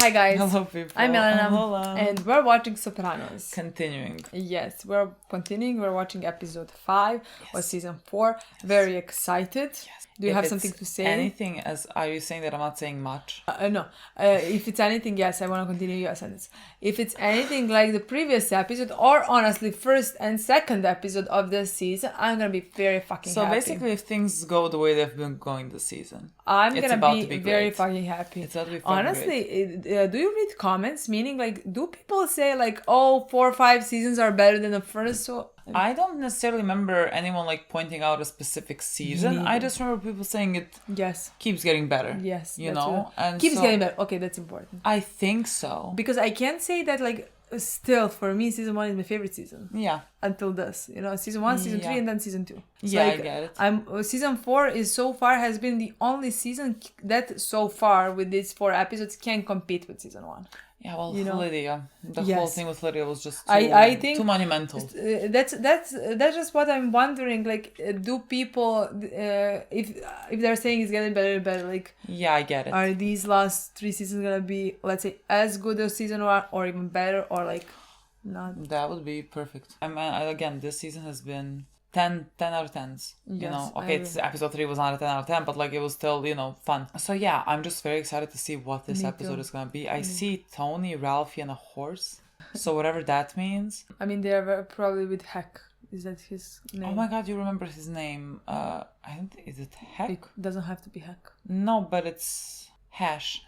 Hi guys. Hello people. I'm Milena. Lola. And we're watching Sopranos. Continuing. Yes, we're continuing. We're watching episode 5 of season 4. Very excited. Do you have something to say? Anything, are you saying that I'm not saying much? No. If it's anything, yes, I want to continue your sentence. If it's anything like the previous episode, or honestly, first and second episode of this season, I'm gonna be very fucking happy. So basically, if things go the way they've been going this season, I'm gonna be very fucking happy. It's about to be fucking honestly, do you read comments? Meaning, like, do people say like, "Oh, 4 or 5 seasons are better than the first"? So I don't necessarily remember anyone like pointing out a specific season. I just remember people saying it keeps getting better. Yes. You know? And keeps getting better. Okay, that's important. I think so. Because I can't say that, like, still, for me, season 1 is my favorite season. Yeah. Until this. You know, season 1, season 3, and then season 2. So yeah, like, I get it. Season 4 is so far has been the only season that so far with these 4 episodes can compete with season 1. Yeah, well, Lydia. The whole thing with Lydia was just I think too monumental. That's just what I'm wondering. Like, do people, if they're saying it's getting better and better, like... Yeah, I get it. Are these last 3 seasons gonna be, let's say, as good as season 1 or even better, or like, not? That would be perfect. I mean, again, this season has been 10 out of 10s. You know, okay, episode 3 was not a 10 out of 10, but like it was still, you know, fun. So yeah, I'm just very excited to see what this episode is gonna be. I see Tony, Ralphie, and a horse. So whatever that means. I mean, they're probably with Heck. Is that his name? Oh my god, you remember his name. I don't think, is it Heck? It doesn't have to be Heck. No, but it's Hash.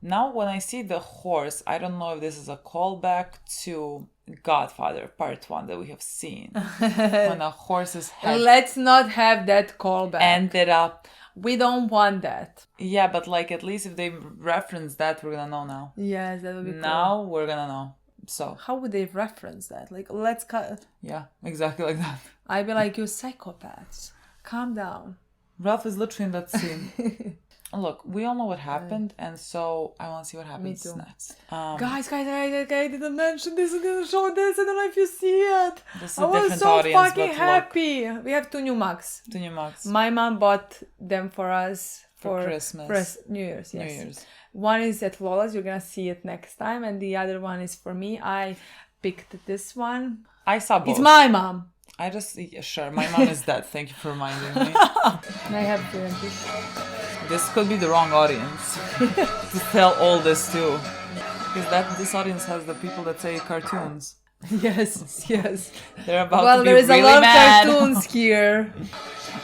Now, when I see the horse, I don't know if this is a callback to Godfather Part 1 that we have seen. When a horse's head... Let's not have that callback. Ended up... We don't want that. Yeah, but like at least if they reference that, we're gonna know now. Yes, that would be cool. Now we're gonna know. So... How would they reference that? Like, let's cut... Yeah, exactly like that. I'd be like, you psychopaths. Calm down. Ralph is literally in that scene. Look, we all know what happened, and so I want to see what happens next. Guys, I didn't mention this, I didn't show this, I don't know if you see it. This is a I was so audience, fucking happy. We have 2 new mugs. 2 new mugs. My mom bought them for us for Christmas. New Year's, yes. New Year's. One is at Lola's, you're gonna see it next time, and the other one is for me. I picked this one. I saw both. It's my mom. I just, sure, my mom is dead. Thank you for reminding me. I have to empty. This could be the wrong audience to tell all this to. Because this audience has the people that say cartoons. Yes. They're about to be really mad. Well, there is a lot of cartoons here.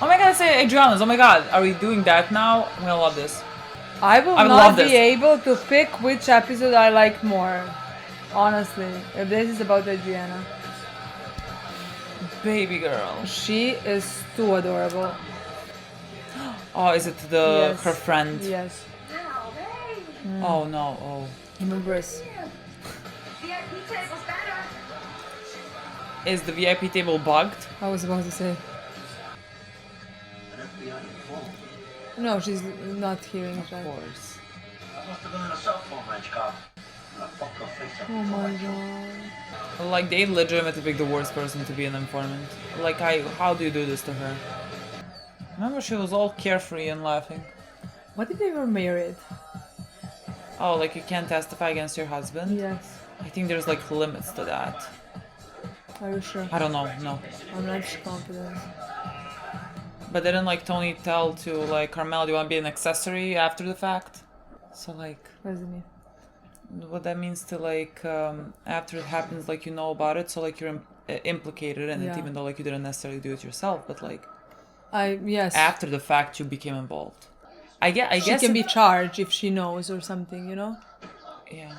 Oh my god, I say Adriana's. Oh my god, are we doing that now? I'm gonna love this. I will not be able to pick which episode I like more. Honestly, if this is about Adriana. Baby girl. She is too adorable. Oh, is it her friend? Yes. Oh no, oh. Reverse. Is the VIP table bugged? I was about to say. No, she's not hearing it right. Of course. Oh my god. Like, they legitimately picked the worst person to be an informant. Like, how do you do this to her? Remember, she was all carefree and laughing. What if they were married? Oh, like you can't testify against your husband? Yes. I think there's like limits to that. Are you sure? I don't know, no. I'm not confident. But didn't like Tony tell to like Carmel, do you want to be an accessory after the fact? So like... What does it mean? What that means to like, after it happens, like you know about it, so like you're implicated in it, even though like you didn't necessarily do it yourself, but like... Yes. After the fact, you became involved. I guess she can be charged if she knows or something, you know? Yeah.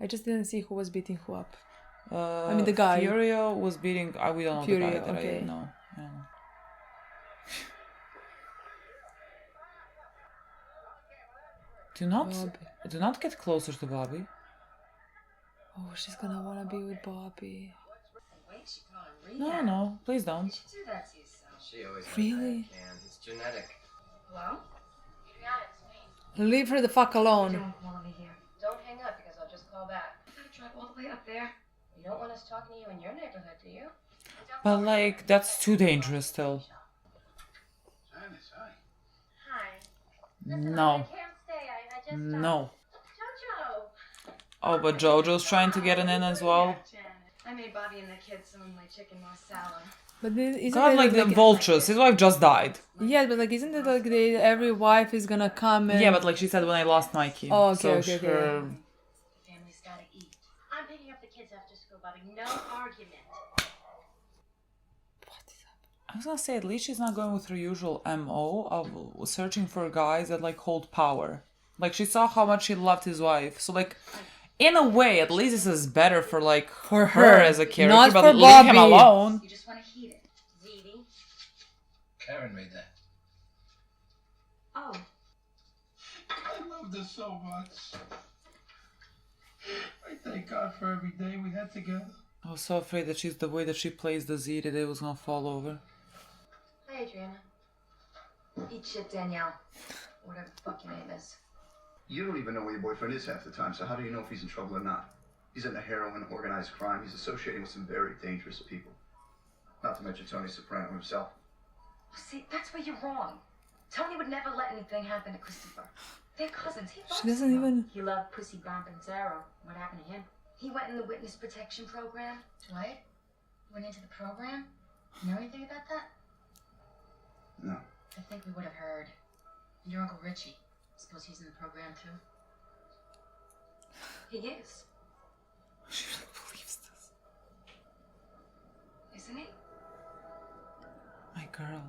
I just didn't see who was beating who up. I mean, the guy. Furio was beating... we don't know Furio, the guy that okay. I know. Yeah. Do not get closer to Bobby. Oh, she's gonna wanna be with Bobby. No, please don't. Really? It's genetic. Well? Yeah, it's me. Leave her the fuck alone. I don't want to be here. Don't hang up because I'll just call back. I gotta drive all the way up there. You don't want us talking to you in your neighborhood, do you? But like, that's too dangerous still. Hi. Listen, No. I can't stay. I No. Jojo. Oh, but Jojo's trying to get an in as well. I made Bobby and the kids some of my chicken marsala. But isn't God, it like the vultures. His wife just died. Yeah, but like, isn't it like every wife is gonna come and... Yeah, but like she said when I lost Mikey. Oh, okay, so okay. Family's gotta eat. I'm picking up the kids after school, Bobby. No argument. I was gonna say, at least she's not going with her usual MO of searching for guys that like hold power. Like she saw how much he loved his wife. So like, in a way, at least this is better for like For her her, as a character. not but for leave Bobby. him alone. You just want to heat it. Ziti. Karen made that. Oh. I loved her so much. I thank God for every day we had together. I was so afraid that the way that she plays the Z today was gonna fall over. Hi, Adriana. Eat shit, Danielle. Whatever the fuck your name is. You don't even know where your boyfriend is half the time, so how do you know if he's in trouble or not? He's into heroin, organized crime. He's associating with some very dangerous people. Not to mention Tony Soprano himself. See, that's where you're wrong. Tony would never let anything happen to Christopher. They're cousins. He loves She doesn't him. even... He loved Pussy Bombanzero. What happened to him? He went in the witness protection program. Dwight? Went into the program? You know anything about that? No. I think we would have heard. And your Uncle Richie. Suppose he's in the program too? He is. She really believes this. Isn't he? My girl.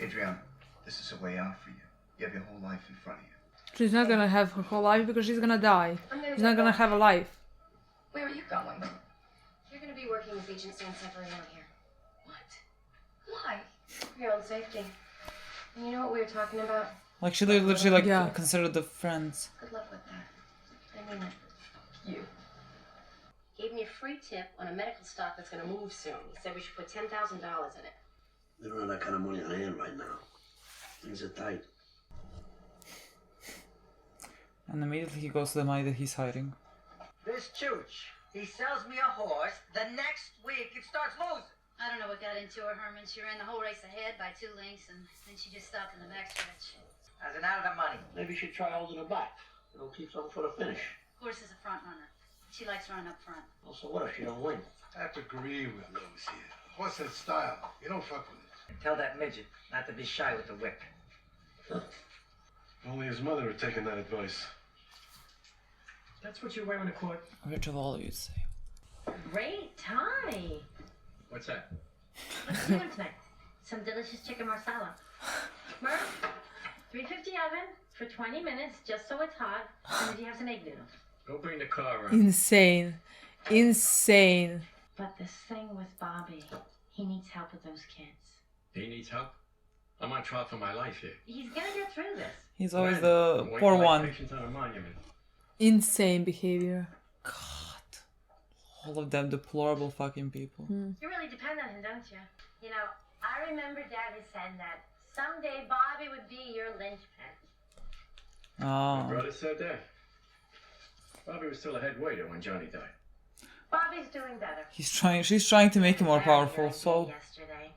Adriana, this is a way out for you. You have your whole life in front of you. She's not gonna have her whole life because she's gonna die. She's not gonna have a life. Where are you going? You're gonna be working with Agent Sanseverino here. What? Why? For your own safety. And you know what we were talking about? Like she literally like Yeah. considered the friends. Good luck with that. I mean it. You. Gave me a free tip on a medical stock that's gonna move soon. He said we should put $10,000 in it. We don't have that kind of money on hand right now. Things are tight. And immediately he goes to the money that he's hiding. This Chooch, he sells me a horse. The next week it starts losing. I don't know what got into her, Herman. She ran the whole race ahead by 2 lengths, and then she just stopped in the backstretch. As an out of the money. Maybe you should try holding her back. It'll keep something for the finish. Horse is a front runner. She likes running up front. Well, so what if she don't win? I have to agree with Louis here. Horse has style. You don't fuck with it. Tell that midget not to be shy with the whip. Only his mother had taken that advice. That's what you're wearing to court. Rich of all, you'd say. Great, Tommy. What's that? What's you doing tonight? Some delicious chicken marsala. Murph, 350 oven for 20 minutes, just so it's hot. And if you have some egg noodles. Go bring the car around. Insane. Insane. But this thing with Bobby, he needs help with those kids. He needs help. I'm on trial for my life here. He's gonna get through this. He's always the poor one. On a monument. Insane behavior. God. All of them deplorable fucking people. You really depend on him, don't you? You know, I remember Daddy said that someday Bobby would be your linchpin. My Oh. brother said that. Bobby was still a head waiter when Johnny died. Bobby's doing better. She's trying to make him more powerful, so Yesterday.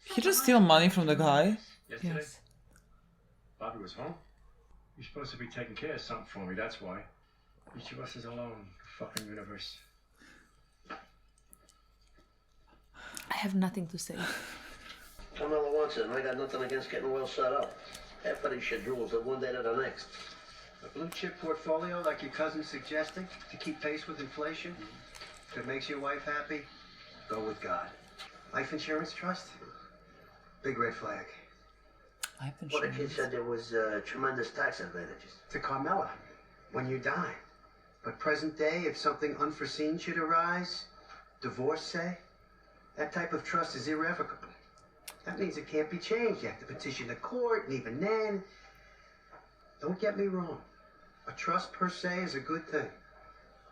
he just steal money from the guy. Yesterday? Yes. Bobby was home. You're supposed to be taking care of something for me, that's why. Each of us is alone in the fucking universe. I have nothing to say. Carmela wants it, and I got nothing against getting well set up. Half of these shit drools are one day to the next. A blue chip portfolio like your cousin's suggesting to keep pace with inflation? If it makes your wife happy, go with God. Life insurance trust? Big red flag. Life Well, the kid insurance. said there was tremendous tax advantages. To Carmela, when you die. But present day, if something unforeseen should arise, divorce, say, that type of trust is irrevocable. That means it can't be changed. You have to petition the court, and even then, don't get me wrong. A trust per se is a good thing.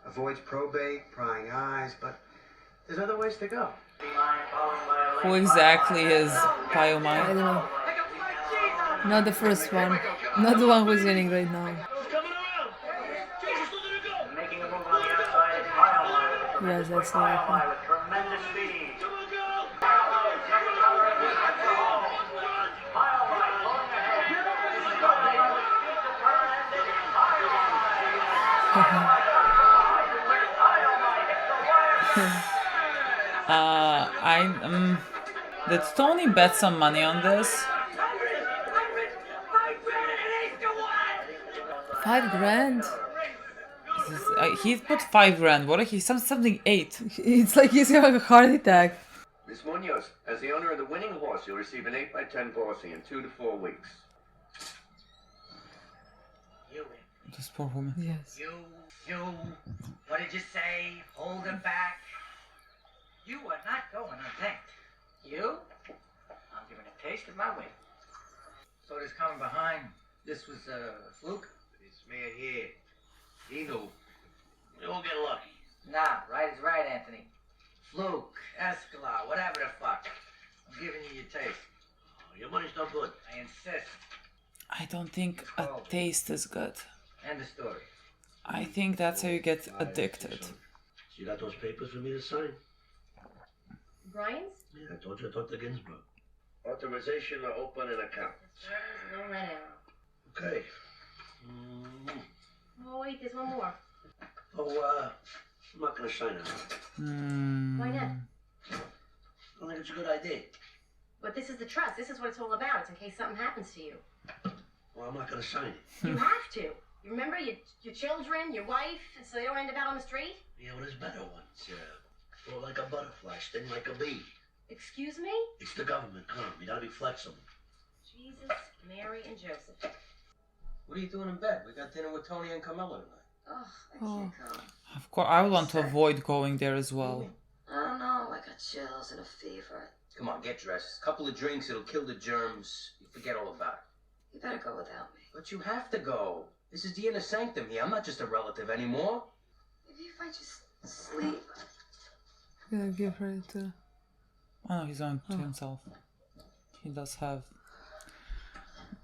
Avoids probate, prying eyes, but there's other ways to go. Who exactly is I don't Pyomai? know. Not the first one. Not the one who's winning right now. Making a move on the outside is Heilmeyer. Yes, that's the right one. With tremendous speed. Did Tony bet some money on this? $5,000. He put $5,000. What if he something 8? It's like he's having a heart attack. Miss Munoz, as the owner of the winning horse, you'll receive an 8x10 bossing in 2 to 4 weeks. You, This poor woman. Yes. you, what did you say? Hold it back. You are not going unthanked. You? I'm giving a taste of my way. So this coming behind, this was a fluke? This man here, he knew. You'll get lucky. Nah, right is right, Anthony. Fluke, Escalade, whatever the fuck. I'm giving you your taste. Oh, your money's no good. I insist. I don't think a taste is good. End of story. I think that's how you get addicted. You got those papers for me to sign? Brian's? Yeah, I told you I talked to Ginsburg. Authorization to open an account. No red arrow. Okay. Oh, wait, there's one more. Oh, I'm not gonna sign it. Why not? I don't think it's a good idea. But this is the trust. This is what it's all about. It's in case something happens to you. Well, I'm not gonna sign it. You have to. You remember your children, your wife, so they don't end up out on the street? Yeah, well, there's better ones. Flow like a butterfly, sting like a bee. Excuse me? It's the government. Come on, we gotta be flexible. Jesus, Mary, and Joseph. What are you doing in bed? We got dinner with Tony and Camilla tonight. Oh, I can't come. Of course, I would want to avoid going there as well. I don't know. I got chills and a fever. Come on, get dressed. A couple of drinks, it'll kill the germs. You forget all about it. You better go without me. But you have to go. This is the inner sanctum here. I'm not just a relative anymore. Maybe if I just sleep. I'm gonna give her to... Oh no, he's on to himself. He does have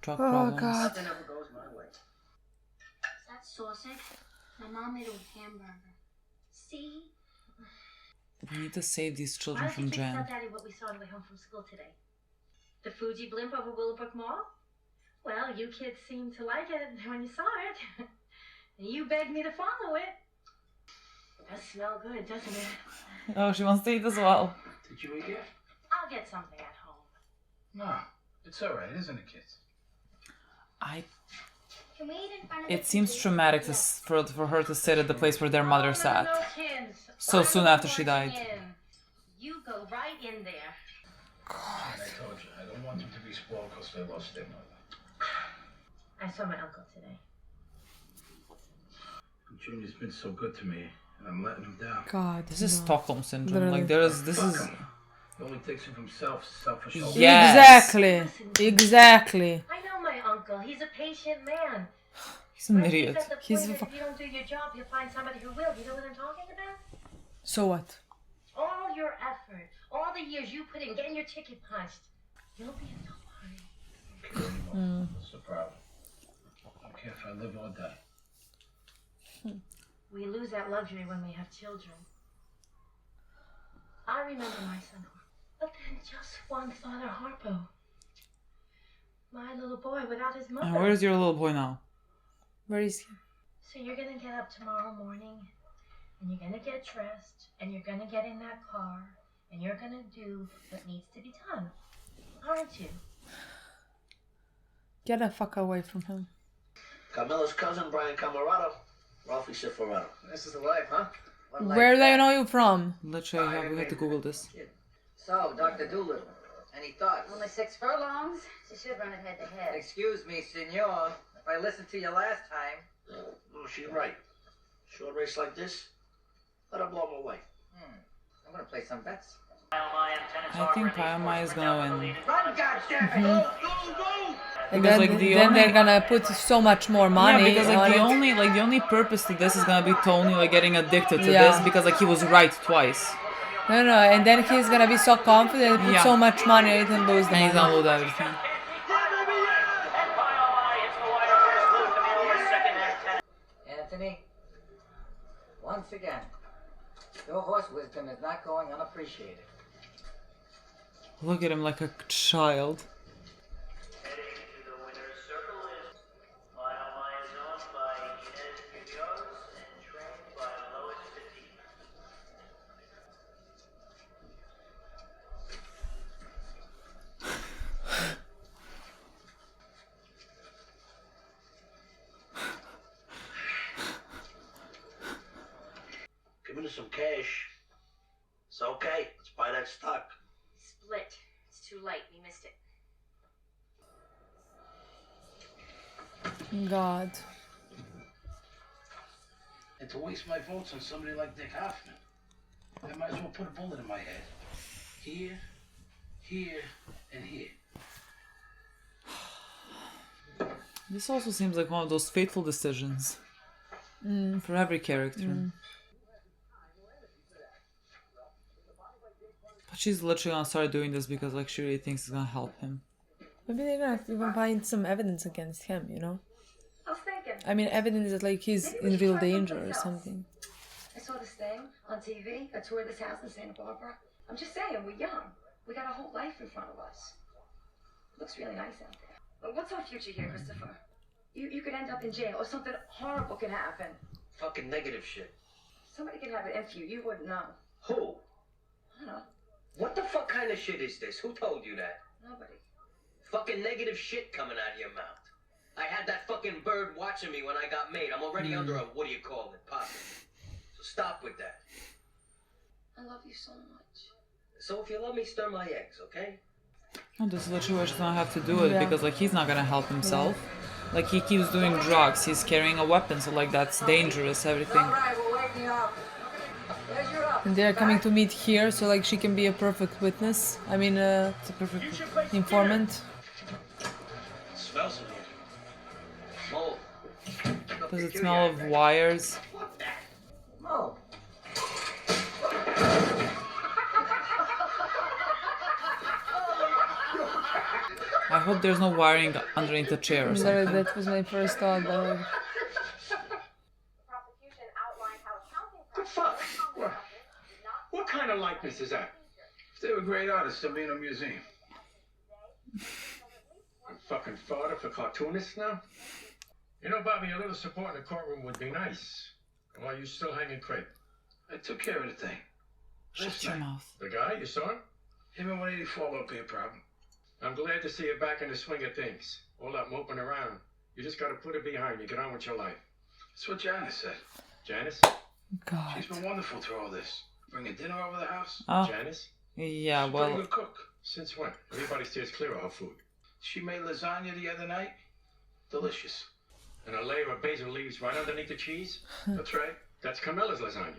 drug Oh, problems. God. Nothing ever goes my way. Is that sausage? My mom made it with hamburger. See? We need to save these Why children don't from you kids tell Jan. Daddy what we saw on the way home from school today? The Fuji blimp over Willowbrook Mall? Well, you kids seemed to like it when you saw it. And you begged me to follow it. It does smell good, doesn't it? Oh, she wants to eat as well. Did you eat yet? I'll get something at home. No, it's all right, isn't it, kids? Can we eat in front of It seems traumatic for her to sit at the place where their mother sat. No, kids. So soon after she died. You go right in there. And I told you, I don't want them to be spoiled because they lost their mother. I saw my uncle today. Junior's been so good to me, and I'm letting him down. God, This is no. Stockholm syndrome. Literally. Like this Fuck is. him. He only thinks of himself, selfish. Yes. Exactly. I know my uncle. He's a patient man. He's an But idiot. at the He's point a that if you don't do your job, you'll find somebody who will. You know what I'm talking about? So what? All your effort, all the years you put in getting your ticket punched, you'll be in no hurry. Okay, anymore. What's the problem? I don't care if I live or die. We lose that luxury when we have children. I remember my son, but then just one Father Harpo. My little boy without his mother. And where's your little boy now? Where is he? So you're gonna get up tomorrow morning, and you're gonna get dressed, and you're gonna get in that car, and you're gonna do what needs to be done, aren't you? Get the fuck away from him. Camilla's cousin, Brian Camarado. Ralphie Cifaretto. This is the life, huh? One life Where do back. I know you from? Literally, we had to Google this. So, Dr. Doolittle, any thoughts? Only 6 furlongs. She should run it head to head. Excuse me, senor. If I listened to you last time... Oh, she's right. Short race like this, let her blow him away. I'm gonna play some bets. I think Pyamai is gonna win. Run, goddammit! Go, go, go! And Because, then, like, the then only- they're gonna put so much more money. Yeah, because like on the it. only purpose to this is gonna be Tony like getting addicted to Yeah. this because like he was right twice. No, and then he's gonna be so confident, put Yeah. so much money, on it and lose the And he's money. gonna lose everything. Anthony, once again, your horse wisdom is not going unappreciated. Look at him like a child. Heading to the winner's circle is Mile My Zone by Inez Munoz and giving us some cash. It's okay. Let's buy that stock. Split. It's too late. We missed it. God. And to waste my votes on somebody like Dick Hoffman, I might as well put a bullet in my head. Here, here, and here. This also seems like one of those fateful decisions for every character. But she's literally gonna start doing this because like she really thinks it's gonna help him. Maybe they're gonna even find some evidence against him, you know? I was thinking. I mean, evidence that like he's in real danger or something. I saw this thing on TV, a tour of this house in Santa Barbara. I'm just saying, we're young. We got a whole life in front of us. Looks really nice out there. But what's our future here, Christopher? You could end up in jail or something horrible could happen. Fucking negative shit. Somebody could have it in for you. You wouldn't know. Who? I don't know. What the fuck kind of shit is this? Who told you that? Nobody. Fucking negative shit coming out of your mouth. I had that fucking bird watching me when I got made. I'm already under a, what do you call it, poppy. So stop with that. I love you so much. So if you love me, stir my eggs, okay? And this is literally what she's gonna have to do it because like he's not gonna help himself. Like he keeps doing drugs, he's carrying a weapon, so like that's dangerous, everything. Alright, we'll wake you up. There's your up. And they're coming to meet here, so like she can be a perfect witness. I mean, it's a perfect informant. Smells in here. Mold. Does it smell of wires? Mold. I hope there's no wiring underneath the chair or Sorry, something. that was my first thought, but The fuck? What kind of likeness is that? If they were great artists, they'll be in a museum. I'm fucking fodder for cartoonists now? You know, Bobby, a little support in the courtroom would be nice. While you still hanging crepe. I took care of the thing. Shut your mouth. The guy, you saw him? Him and 184 won't be a problem. I'm glad to see you back in the swing of things. All that moping around. You just gotta put it behind you. Get on with your life. That's what Janice said. Janice? God. She's been wonderful through all this. Bringing dinner over the house. Oh, Janice? yeah, She's a pretty well, good cook. Since when? Everybody steers clear of her food. She made lasagna the other night. Delicious. And a layer of basil leaves right underneath the cheese? That's right. That's Camilla's lasagna.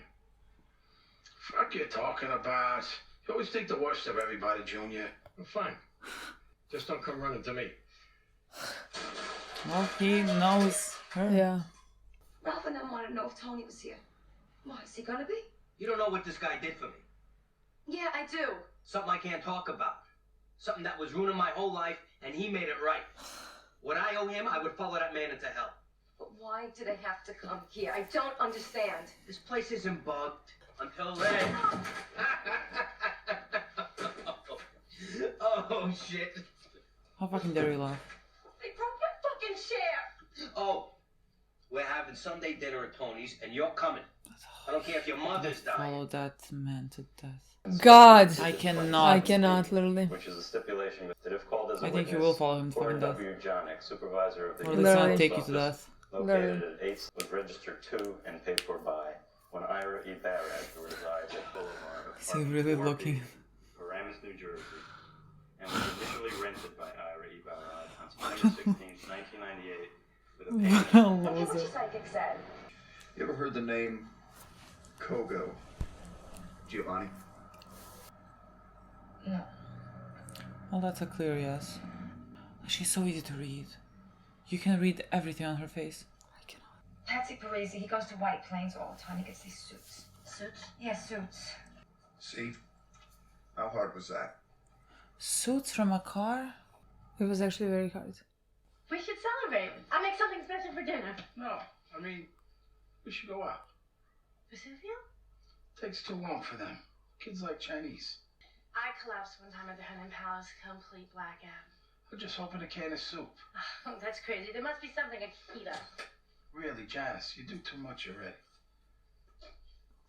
Fuck you talking about. You always think the worst of everybody, Junior. Well, fine. Just don't come running to me. well, he knows her. yeah. Ralph and them wanted to know if Tony was here. Why, is he gonna be? You don't know what this guy did for me. Yeah, I do. Something I can't talk about. Something that was ruining my whole life, and he made it right. What I owe him, I would follow that man into hell. But why do they have to come here? I don't understand. This place isn't bugged until then. Oh, shit. How fucking dare you laugh? They broke my fucking chair. Oh, we're having Sunday dinner at Tony's, and you're coming. I don't care if your mother's dying. Follow that man to death. God. I cannot. I cannot, literally. Which is a stipulation that if called as a I think you witness, will follow him to Porter fucking death. W. Jonick, supervisor of the Or they're gonna take you to death. located at 8 was registered to and paid for by when Ira E. Barrett, who resides at Boulevard of Is he really looking? Paramus, New Jersey, and was initially rented by Ira E. Barrett on September 16, 1998, with a payment. Okay, what your psychic said? You ever heard the name Kogo? Giovanni? No. Well, that's a clear yes. She's so easy to read. You can read everything on her face. I cannot. Patsy Parisi, he goes to White Plains all the time. He gets these suits. Suits? Yeah, suits. See? How hard was that? Suits from a car? It was actually very hard. We should celebrate. I'll make something special for dinner. No, I mean, we should go out. Vesuvio? Takes too long for them. Kids like Chinese. I collapsed one time at the Hunting Palace, complete blackout. I'm just hoping a can of soup. Oh, that's crazy. There must be something I can heat up. Really, Janice, you do too much already.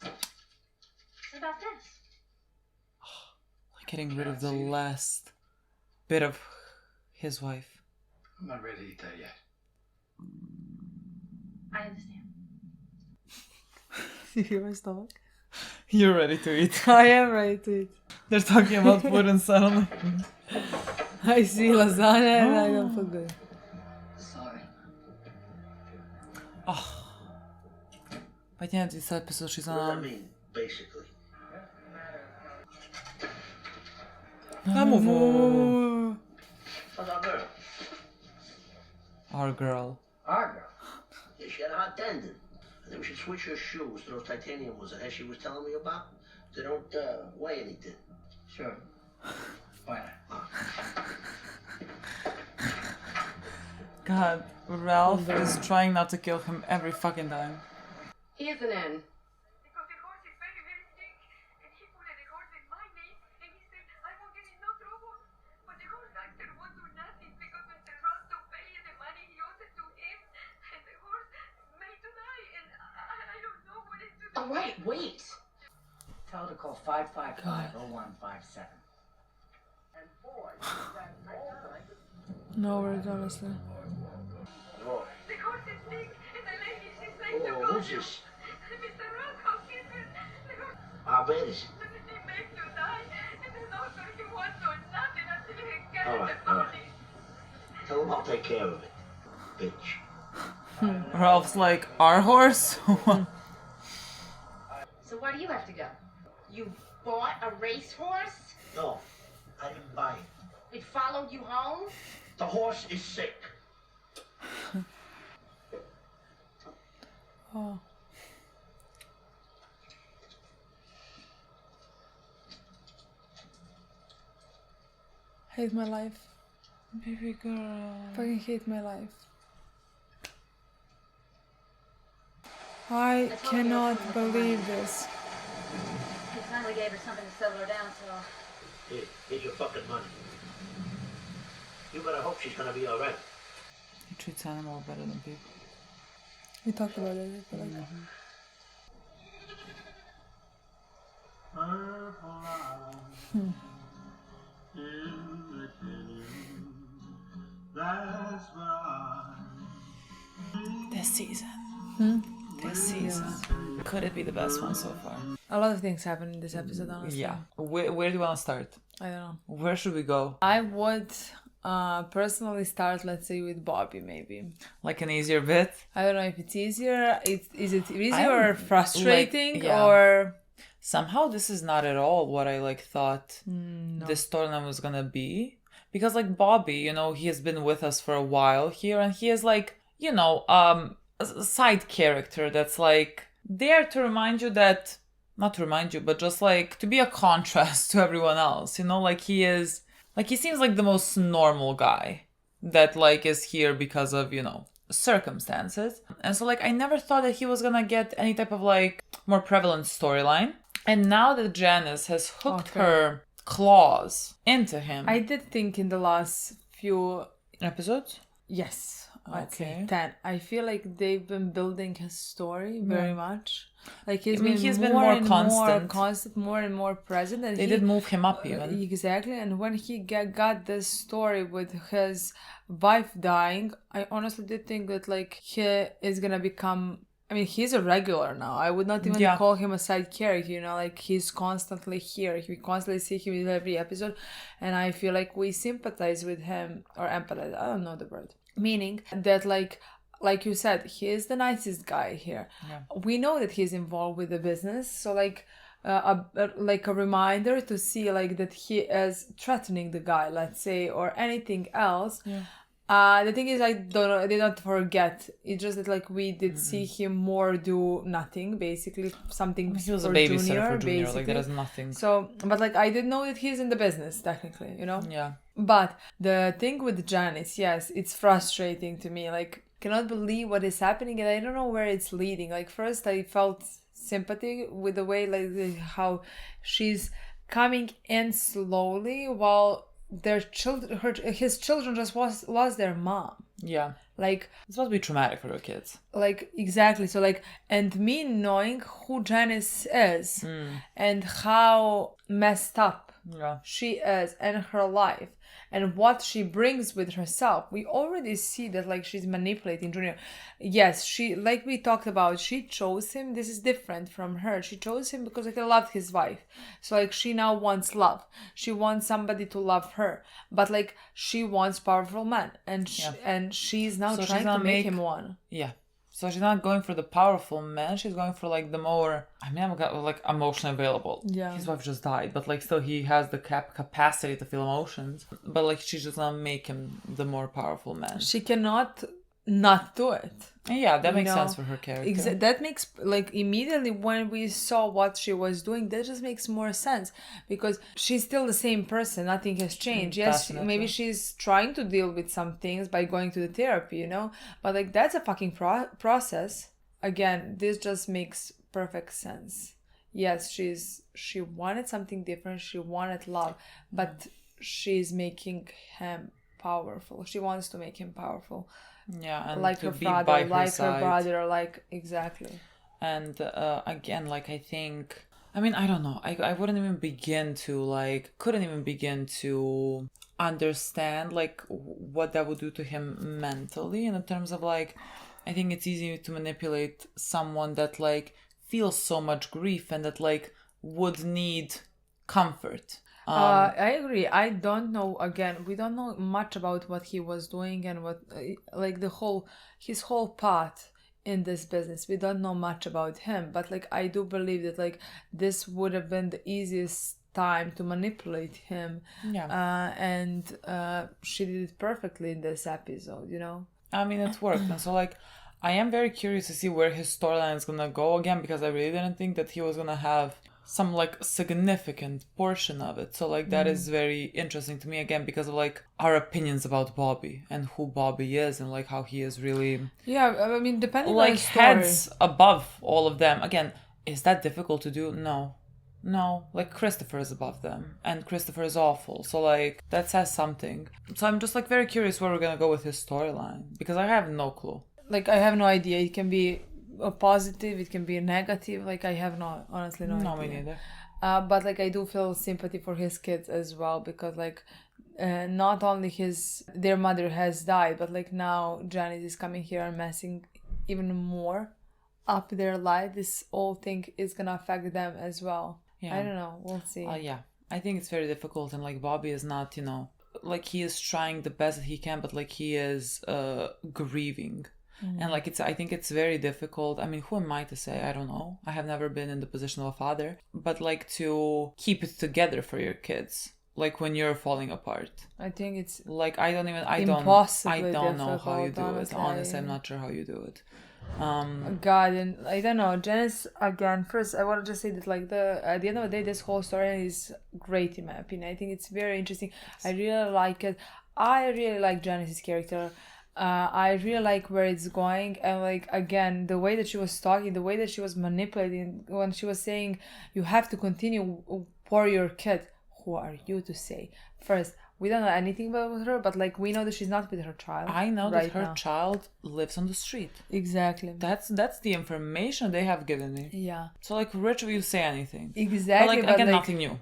What about this? Like getting rid of the last bit of his wife. I'm not ready to eat that yet. I understand. You hear my stomach? You're ready to eat. I am ready to eat. They're talking about food and suddenly. I see lasagna and I don't feel good. Sorry. Oh. By the end of this episode, she's What does that on. mean, basically? Move. How's our girl? Our girl. Our girl? Yeah, she had a hot tendon. I think we should switch her shoes to those titanium ones that she was telling me about. They don't weigh anything. Sure. Why not? God, Ralph is trying not to kill him every fucking time. Here's an N. All right, wait. Tell her to call 555-0157. No words, honestly. Oh. Oh, who's this? How bad is it? All right. Tell him I'll take care of it, bitch. Ralph's like, our horse? So why do you have to go? You bought a racehorse? No, I didn't buy it. It followed you home? The horse is sick. Oh. Hate my life. Baby girl. Fucking hate my life. I cannot believe this. He finally gave her something to settle her down, so... Here's your fucking money. You better hope she's gonna be alright. He treats animals better than people. We talked about it, I feel like. This season. This season. Could it be the best one so far? A lot of things happen in this episode, honestly. Yeah. Where do you want to start? I don't know. Where should we go? I would personally start, let's say, with Bobby, maybe. Like an easier bit? I don't know if it's easier. Is it easier or frustrating, like, yeah. or... Somehow this is not at all what I thought this storyline was gonna be. Because Bobby, he has been with us for a while here, and he is a side character that's there to remind you that, not to remind you, but just to be a contrast to everyone else, he is, he seems like the most normal guy that is here because of, circumstances. And so I never thought that he was gonna get any type of more prevalent storyline. And now that Janice has hooked her claws into him. I did think in the last few episodes? Yes. I'd say 10. I feel like they've been building his story very much. He's been more constant, more and more present. And they did move him up even. Exactly. And when he got this story with his wife dying, I honestly did think that he is gonna become... I mean, he's a regular now. I would not even call him a side character, he's constantly here. We constantly see him in every episode. And I feel like we sympathize with him, or empathize, I don't know the word. Meaning that, like you said, he is the nicest guy here. Yeah. We know that he's involved with the business. So, a reminder to see, that he is threatening the guy, let's say, or anything else. Yeah. The thing is, I did not forget. It's just that we did see him more do nothing, basically something. He was a babysitter for Junior, there is nothing. So, but I did know that he's in the business technically, Yeah. But the thing with Janice, yes, it's frustrating to me. Cannot believe what is happening, and I don't know where it's leading. First, I felt sympathy with the way how she's coming in slowly while their children, his children just lost their mom. Yeah. It's supposed to be traumatic for their kids. Exactly. So and me knowing who Janice is and how messed up she is in her life and what she brings with herself, we already see that like she's manipulating Junior. Yes, she, like we talked about, she chose him. This is different from her. She chose him because like I loved his wife. So like she now wants love. She wants somebody to love her. But like she wants powerful man, and she's now so trying to make him one. Yeah. So she's not going for the powerful man. She's going for like the more, I'm like emotionally available. Yeah. His wife just died, but like still he has the capacity to feel emotions. But like she's just gonna make him the more powerful man. She cannot not do it. Yeah, that makes sense for her character. That makes, like, immediately when we saw what she was doing, that just makes more sense because she's still the same person. Nothing has changed. Yes, definitely. Maybe she's trying to deal with some things by going to the therapy, but like that's a fucking process. Again, this just makes perfect sense. Yes, she wanted something different. She wanted love, but she's making him powerful. She wants to make him powerful. Yeah, and like her father, like her brother, like exactly. And again, like I think, I mean, I don't know. I wouldn't even begin to couldn't even begin to understand like what that would do to him mentally. And in terms of like, I think it's easy to manipulate someone that like feels so much grief and that like would need comfort. I agree. I don't know. Again, we don't know much about what he was doing and what, like his whole path in this business. We don't know much about him, but like I do believe that like this would have been the easiest time to manipulate him. Yeah. And she did it perfectly in this episode. I mean, it worked, and so like I am very curious to see where his storyline is gonna go again because I really didn't think that he was gonna have some like significant portion of it. So like that is very interesting to me again because of like our opinions about Bobby and who Bobby is and like how he is really I mean depending like on the story. Heads above all of them. Again, is that difficult to do? No, like Christopher is above them and Christopher is awful, so like that says something. So I'm just like very curious where we're gonna go with his storyline because I have no clue. Like I have no idea. It can be a positive, it can be a negative. Like I have honestly no idea. No, me neither. But like I do feel sympathy for his kids as well because like not only their mother has died, but like now Janice is coming here and messing even more up their life. This whole thing is gonna affect them as well. Yeah. I don't know. We'll see. Yeah, I think it's very difficult, and like Bobby is not, like he is trying the best that he can, but like he is grieving. And like I think it's very difficult. I mean, who am I to say? I don't know. I have never been in the position of a father, but like to keep it together for your kids, like when you're falling apart. I think it's like I don't know how you do it. Honestly, I'm not sure how you do it. God, and I don't know. Janice, again, first I want to just say that like at the end of the day, this whole story is great in my opinion. I think it's very interesting. I really like it. I really like Janice's character. I really like where it's going, and like again the way that she was talking, the way that she was manipulating when she was saying you have to continue for your kid. Who are you to say? First, we don't know anything about her, but like we know that she's not with her child. I know that her child lives on the street. Exactly. That's the information they have given me. Yeah. So like Rich, will you say anything? Exactly. But like again, nothing new.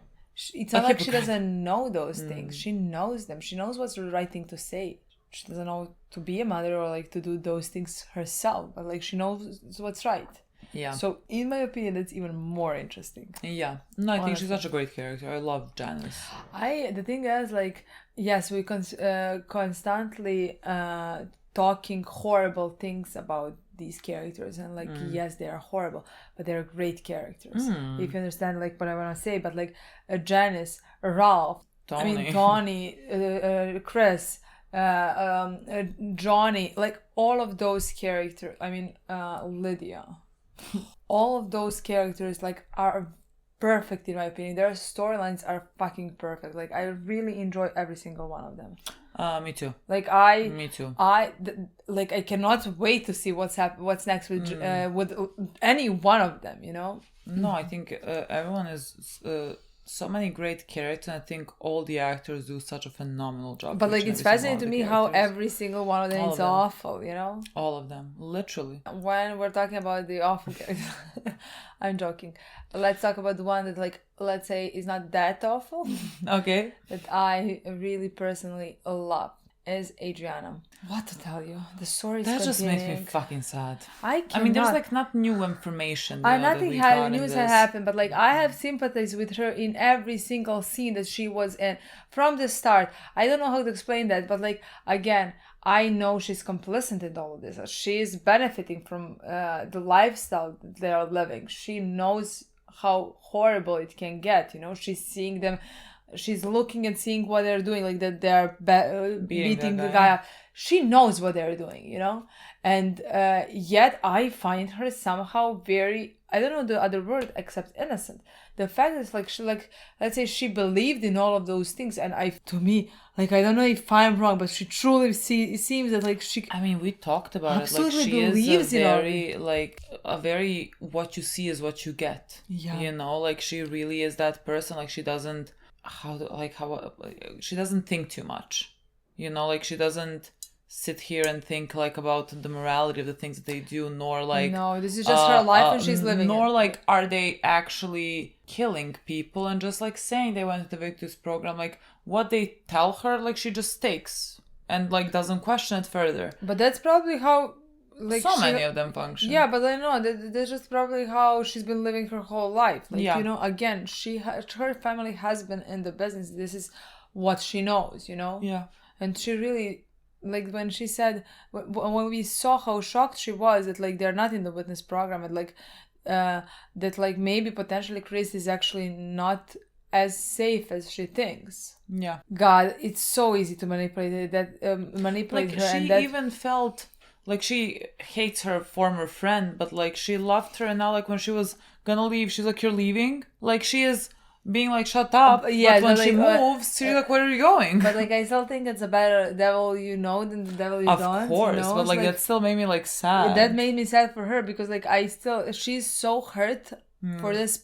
It's not like she doesn't know those things. She knows them. She knows what's the right thing to say. She doesn't know to be a mother or like to do those things herself, but like she knows what's right. Yeah. So in my opinion, that's even more interesting. Yeah. No, I think she's such a great character. I love Janice. The thing is, like, yes, we constantly talking horrible things about these characters, and like yes, they are horrible, but they're great characters. If you understand like what I want to say. But like Janice, Ralph, Tony, Chris. Johnny, like all of those characters, Lydia, all of those characters like are perfect in my opinion. Their storylines are fucking perfect. Like I really enjoy every single one of them. Me too. Me too. I cannot wait to see what's next with any one of them. No, I think everyone is. So many great characters. I think all the actors do such a phenomenal job. But like it's fascinating to me how every single one of them is awful, All of them, literally. When we're talking about the awful characters, I'm joking. Let's talk about the one that, like, let's say is not that awful. Okay. That I really personally love is Adriana. What to tell you? The story is That just makes me continuing. fucking sad. I mean, there's cannot- like not new information. Nothing news had happened, but like I have sympathies with her in every single scene that she was in from the start. I don't know how to explain that, but like again, I know she's complicit in all of this. She is benefiting from the lifestyle that they are living. She knows how horrible it can get. You know, she's seeing them. She's looking and seeing what they're doing, like that they're beating the guy up. She knows what they're doing, you know? And yet I find her somehow very, I don't know the other word except innocent. The fact is like, she, like, let's say she believed in all of those things. And to me, like, I don't know if I'm wrong, but she truly it seems that like she... I mean, we talked about absolutely it. Like, she believes is a very, what you see is what you get. Yeah. You know, like she really is that person. Like she doesn't, she doesn't think too much, you know, like she doesn't sit here and think like about the morality of the things that they do, nor like no, this is just her life and she's living nor it. like are they actually killing people and just like saying they went to the victims program, like what they tell her, like she just takes and like doesn't question it further. But that's probably how like many of them function. Yeah, but I know that's just probably how she's been living her whole life. Like, yeah. You know, again, her family has been in the business. This is what she knows, you know? Yeah. And she really, like when she said, when we saw how shocked she was that like they're not in the witness program and like that like maybe potentially Chris is actually not as safe as she thinks. Yeah. God, it's so easy to manipulate manipulate like, her. She and that even felt like she hates her former friend, but like she loved her, and now like when she was gonna leave, she's like, "You're leaving?" Like she is being like, "Shut up!" Yeah, but when but she like, moves, she's like, "Where are you going?" But like I still think it's a better devil you know than the devil you don't. Of course, you know? but like that still made me like sad. That made me sad for her because like she's so hurt for this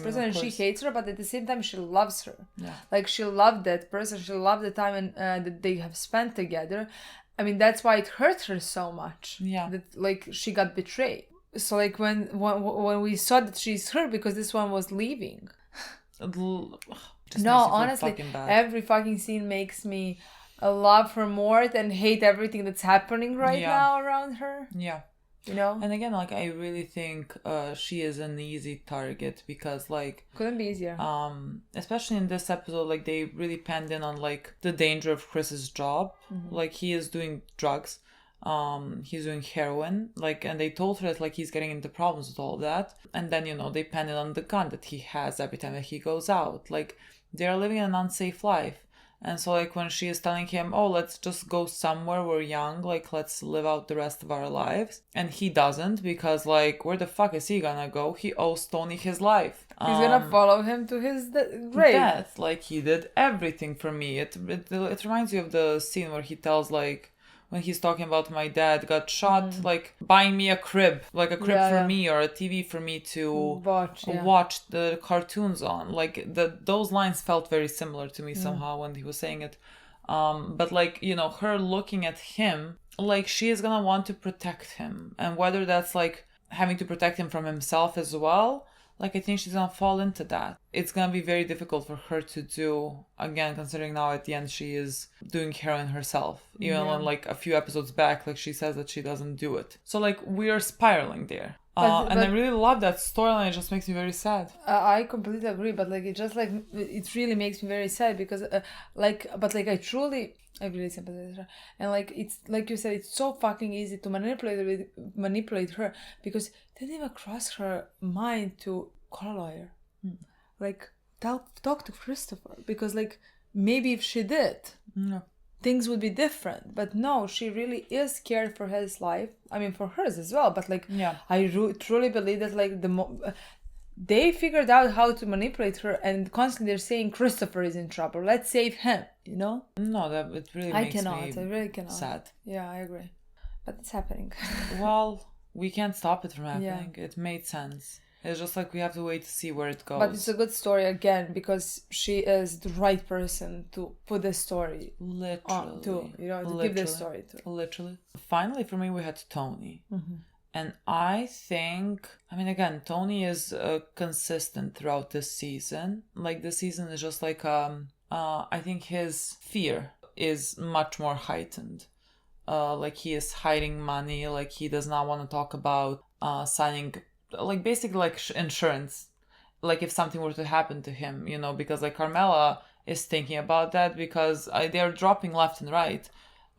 person and she hates her, but at the same time she loves her. Yeah. Like she loved that person. She loved the time and that they have spent together. I mean, that's why it hurt her so much. Yeah. That like she got betrayed. So like when we saw that she's hurt because this one was leaving. No, honestly, every fucking scene makes me love her more than hate everything that's happening right now around her. Yeah. You know? And again, like I really think she is an easy target because like couldn't be easier. Especially in this episode, like they really panned in on like the danger of Chris's job. Mm-hmm. Like he is doing drugs, he's doing heroin, like, and they told her that like he's getting into problems with all of that. And then, you know, they panned in on the gun that he has every time that he goes out. Like they're living an unsafe life. And so, like, when she is telling him, oh, let's just go somewhere, we're young, like, let's live out the rest of our lives. And he doesn't because, like, where the fuck is he gonna go? He owes Tony his life. He's gonna follow him to his grave. Death. Like, he did everything for me. It reminds you of the scene where he tells, like, when he's talking about my dad got shot, like buying me a crib, like a crib for me or a TV for me to watch the cartoons on. Like those lines felt very similar to me somehow when he was saying it. But like, you know, her looking at him, like she is gonna want to protect him. And whether that's like having to protect him from himself as well, like I think she's gonna fall into that. It's gonna be very difficult for her to do, again, considering now at the end she is doing heroin herself. Even on like a few episodes back, like she says that she doesn't do it. So like we are spiraling there. And I really love that storyline. It just makes me very sad. I completely agree, but like it just like it really makes me very sad because I really sympathize with her. And like it's like you said, it's so fucking easy to manipulate her because it didn't even cross her mind to call a lawyer. Like talk to Christopher because like maybe if she did, things would be different. But no, she really is scared for his life. I mean, for hers as well. But like, I truly believe that like they figured out how to manipulate her, and constantly they're saying Christopher is in trouble. Let's save him. You know? No, that it really makes me I really cannot. Sad. Yeah, I agree. But it's happening. Well, we can't stop it from happening. Yeah. It made sense. It's just like we have to wait to see where it goes. But it's a good story again because she is the right person to put this story literally to, you know, to give this story to. Literally. Finally, for me, we had Tony. And I think, I mean, again, Tony is consistent throughout this season. Like, this season is just like, I think his fear is much more heightened. Like, he is hiding money. Like, he does not want to talk about signing, like, basically, like, insurance. Like, if something were to happen to him, you know, because, like, Carmela is thinking about that because they're dropping left and right.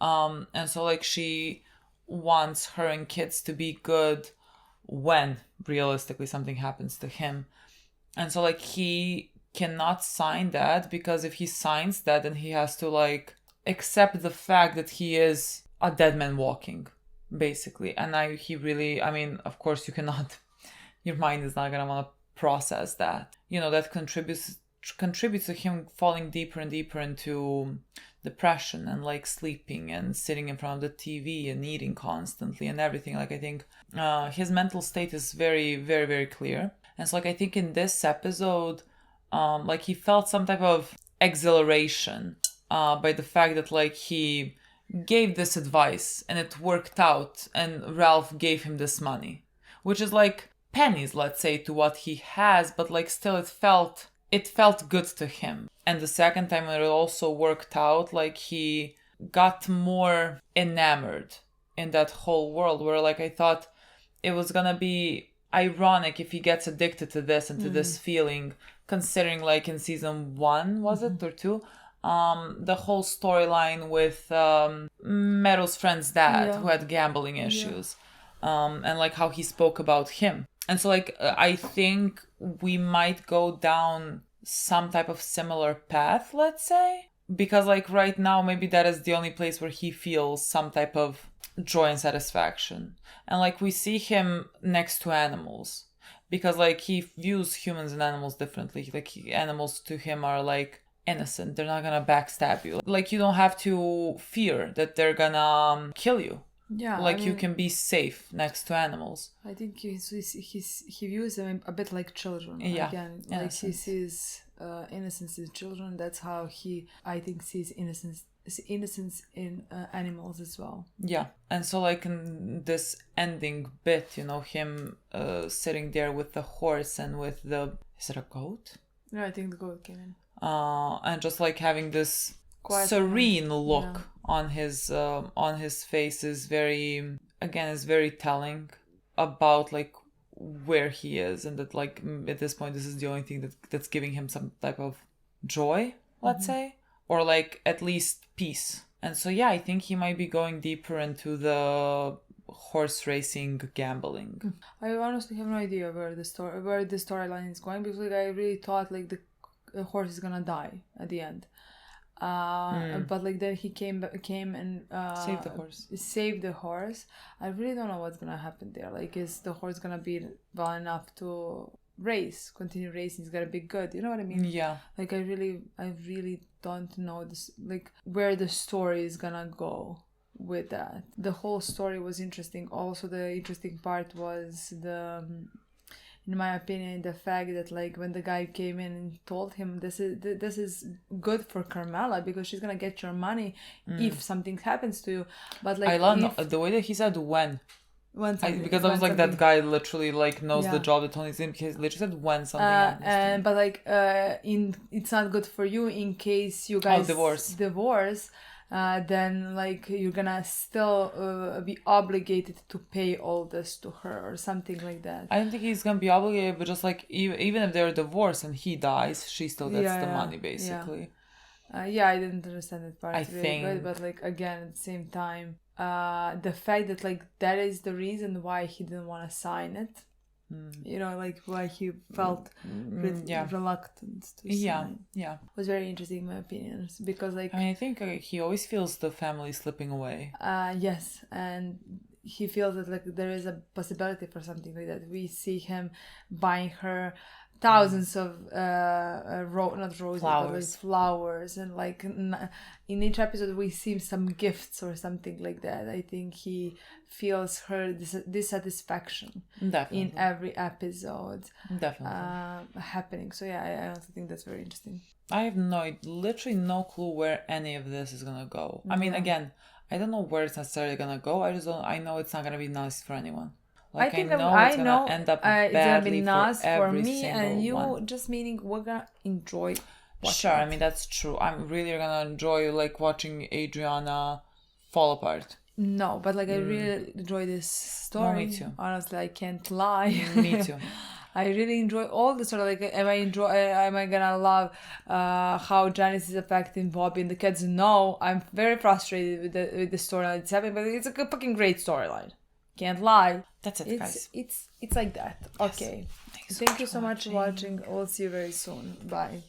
And so, like, she wants her and kids to be good when realistically something happens to him. And so, like, he cannot sign that because if he signs that, then he has to, like, accept the fact that he is a dead man walking, basically. And he really, I mean, of course you cannot, your mind is not gonna want to process that. You know, that contributes to him falling deeper and deeper into depression and, like, sleeping and sitting in front of the TV and eating constantly and everything. Like, I think his mental state is very, very, very clear. And so, like, I think in this episode, like, he felt some type of exhilaration by the fact that, like, he gave this advice and it worked out and Ralph gave him this money, which is like pennies, let's say, to what he has, but, like, still it felt good to him. And the second time it also worked out, like, he got more enamored in that whole world where, like, I thought it was gonna be ironic if he gets addicted to this and to this feeling, considering, like, in season 1, was it, or 2? The whole storyline with Meryl's friend's dad who had gambling issues, and, like, how he spoke about him. And so, like, I think we might go down some type of similar path, let's say, because, like, right now maybe that is the only place where he feels some type of joy and satisfaction. And, like, we see him next to animals because, like, he views humans and animals differently. Like, animals to him are, like, innocent. They're not gonna backstab you. Like, you don't have to fear that they're gonna kill you. Yeah, like, I mean, you can be safe next to animals. I think he views them a bit like children. Yeah, again, like, he sees innocence in children. That's how I think sees innocence in animals as well. Yeah, and so, like, in this ending bit, you know, him sitting there with the horse and with is it a goat? No, I think the goat came in. And just, like, having this Quiet serene look on his face is very telling about, like, where he is, and that, like, at this point this is the only thing that's giving him some type of joy, let's say, or, like, at least peace. And so, yeah, I think he might be going deeper into the horse racing gambling. I honestly have no idea where the storyline is going, because, like, I really thought, like, the horse is gonna die at the end. But, like, then he came and saved the horse. I really don't know what's gonna happen there. Like, is the horse gonna be well enough to continue racing? It's gonna be good, you know what I mean? Yeah. Like, I really don't know this, like, where the story is gonna go with that. The whole story was interesting. Also, the interesting part was in my opinion, the fact that, like, when the guy came in and told him this is good for Carmela because she's gonna get your money if something happens to you. But, like, I love the way that he said because I was like, that guy literally, like, knows the job that Tony's in, because he literally said when something happens. But, like, it's not good for you in case you guys divorce. Then, like, you're gonna still be obligated to pay all this to her or something like that. I don't think he's gonna be obligated, but just, like, even if they're divorced and he dies, she still gets the money, basically. I didn't understand that part really good, but, like, again, at the same time, the fact that, like, that is the reason why he didn't want to sign it. You know, like, why he felt reluctant to sign. Yeah. Was very interesting in my opinion, because, like, I mean, I think he always feels the family slipping away. Yes, and he feels that, like, there is a possibility for something like that. We see him buying her thousands of not roses, but, like, flowers, and, like, in each episode we see some gifts or something like that. I think he feels her dissatisfaction in every episode happening. So I also think that's very interesting. I have literally no clue where any of this is gonna go. I mean, again, I don't know where it's necessarily gonna go. I know it's not gonna be nice for anyone. Like, I think I know I know end up it's gonna be badly nice for every me and you. one. Just meaning we're gonna enjoy. Sure, I mean that's true. I'm really gonna enjoy like watching Adriana fall apart. No, but like I really enjoy this story. No, me too. Honestly, I can't lie. Me too. I really enjoy all the story. Like, am I gonna love how Janice is affecting Bobby and the kids? No, I'm very frustrated with the storyline it's happening, but it's a fucking great storyline. Can't lie. That's it, guys. It's like that. Yes. Okay. Thank you so much for watching. We'll see you very soon. Bye.